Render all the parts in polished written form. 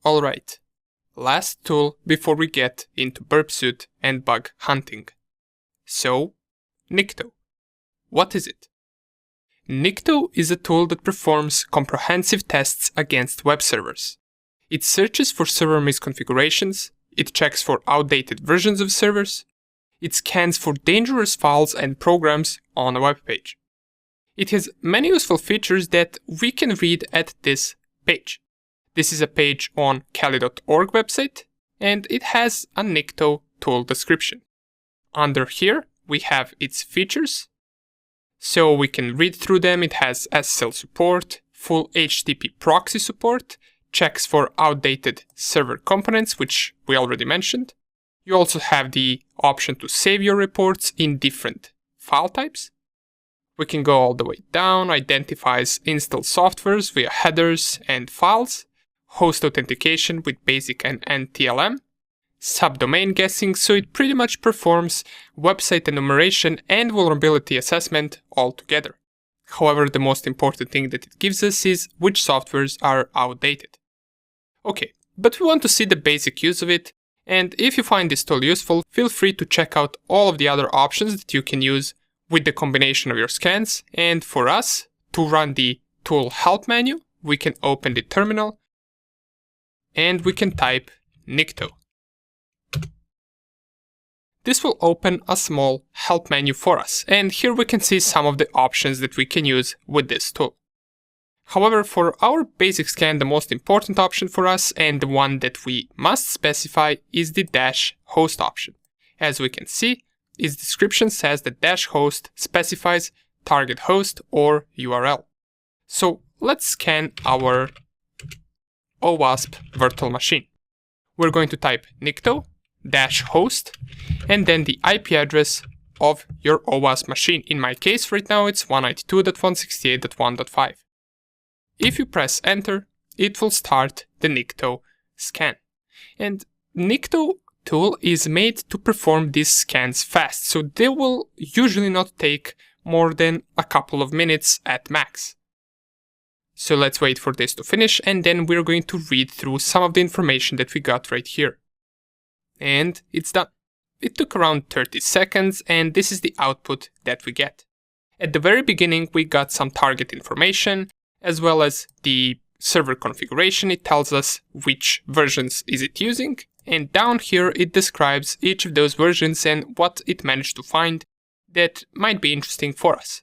Alright, last tool before we get into burp suit and bug hunting. So, Nikto. What is it? Nikto is a tool that performs comprehensive tests against web servers. It searches for server misconfigurations, it checks for outdated versions of servers, it scans for dangerous files and programs on a web page. It has many useful features that we can read at this page. This is a page on Kali.org website, and it has a Nikto tool description. Under here, we have its features, so we can read through them. It has SSL support, full HTTP proxy support, checks for outdated server components, which we already mentioned. You also have the option to save your reports in different file types. We can go all the way down, identifies installed softwares via headers and files, host authentication with basic and NTLM, subdomain guessing, so it pretty much performs website enumeration and vulnerability assessment all together. However, the most important thing that it gives us is which softwares are outdated. Okay, but we want to see the basic use of it, and if you find this tool useful, feel free to check out all of the other options that you can use with the combination of your scans. And for us, to run the tool help menu, we can open the terminal and we can type Nikto. This will open a small help menu for us, and here we can see some of the options that we can use with this tool. However, for our basic scan, the most important option for us and the one that we must specify is the -host option. As we can see, its description says that -host specifies target host or URL. So let's scan our OWASP virtual machine. We're going to type Nikto -host and then the IP address of your OWASP machine. In my case right now it's 192.168.1.5. If you press enter, it will start the Nikto scan. And Nikto tool is made to perform these scans fast, so they will usually not take more than a couple of minutes at max. So let's wait for this to finish, and then we're going to read through some of the information that we got right here. And it's done. It took around 30 seconds, and this is the output that we get. At the very beginning, we got some target information, as well as the server configuration. It tells us which versions is it using, and down here it describes each of those versions and what it managed to find that might be interesting for us.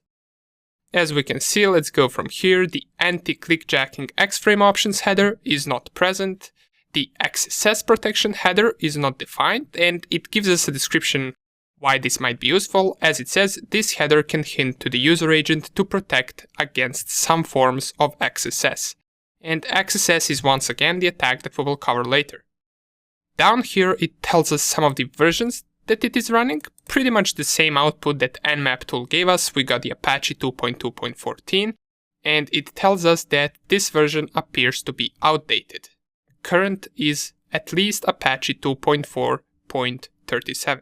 As we can see, let's go from here. The anti-clickjacking X-frame options header is not present. The XSS protection header is not defined, and it gives us a description why this might be useful. As it says, this header can hint to the user agent to protect against some forms of XSS. And XSS is once again the attack that we will cover later. Down here it tells us some of the versions that it is running, pretty much the same output that Nmap tool gave us. We got the Apache 2.2.14, and it tells us that this version appears to be outdated. Current is at least Apache 2.4.37.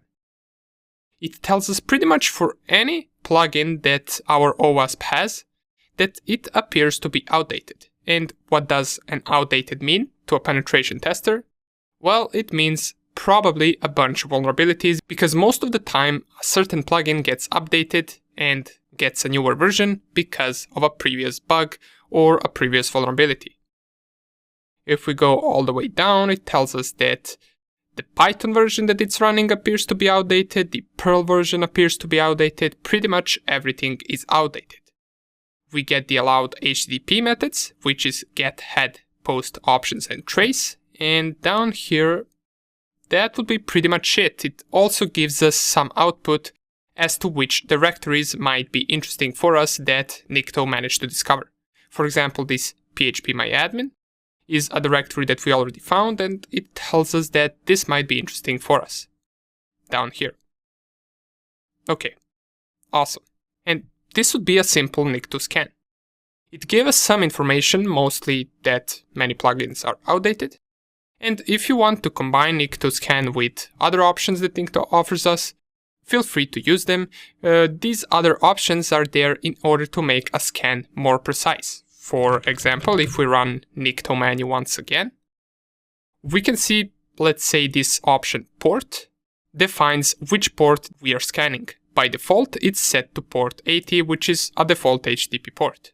It tells us pretty much for any plugin that our OWASP has that it appears to be outdated. And what does an outdated mean to a penetration tester? Well, it means probably a bunch of vulnerabilities, because most of the time a certain plugin gets updated and gets a newer version because of a previous bug or a previous vulnerability. If we go all the way down, it tells us that the Python version that it's running appears to be outdated, the Perl version appears to be outdated, pretty much everything is outdated. We get the allowed HTTP methods, which is get, head, post, options, and trace, and down here that would be pretty much it. It also gives us some output as to which directories might be interesting for us that Nikto managed to discover. For example, this phpMyAdmin is a directory that we already found, and it tells us that this might be interesting for us down here. Okay, awesome. And this would be a simple Nikto scan. It gave us some information, mostly that many plugins are outdated. And if you want to combine Nikto scan with other options that Nikto offers us, feel free to use them. These other options are there in order to make a scan more precise. For example, if we run Nikto menu once again, we can see, let's say this option port defines which port we are scanning. By default, it's set to port 80, which is a default HTTP port.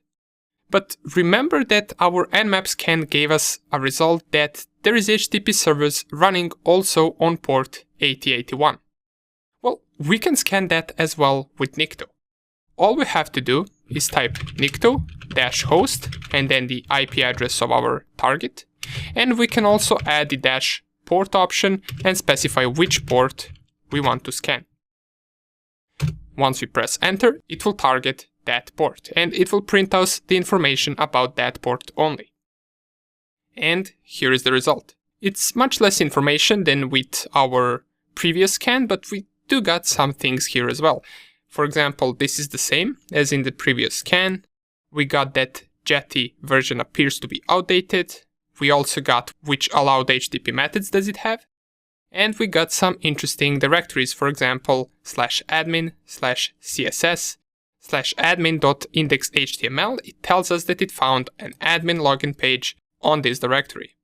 But remember that our Nmap scan gave us a result that there is HTTP servers running also on port 8081. Well, we can scan that as well with Nikto. All we have to do is type nikto-host and then the IP address of our target. And we can also add the -port option and specify which port we want to scan. Once we press enter, it will target that port and it will print us the information about that port only. And here is the result. It's much less information than with our previous scan, but we do got some things here as well. For example, this is the same as in the previous scan. We got that Jetty version appears to be outdated. We also got which allowed HTTP methods does it have. And we got some interesting directories, for example, /admin, /css, /admin.index.html. It tells us that it found an admin login page on this directory.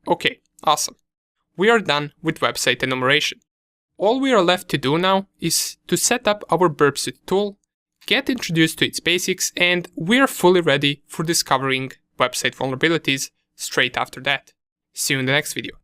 Okay, awesome. We are done with website enumeration. All we are left to do now is to set up our Burp Suite tool, get introduced to its basics, and we are fully ready for discovering website vulnerabilities straight after that. See you in the next video.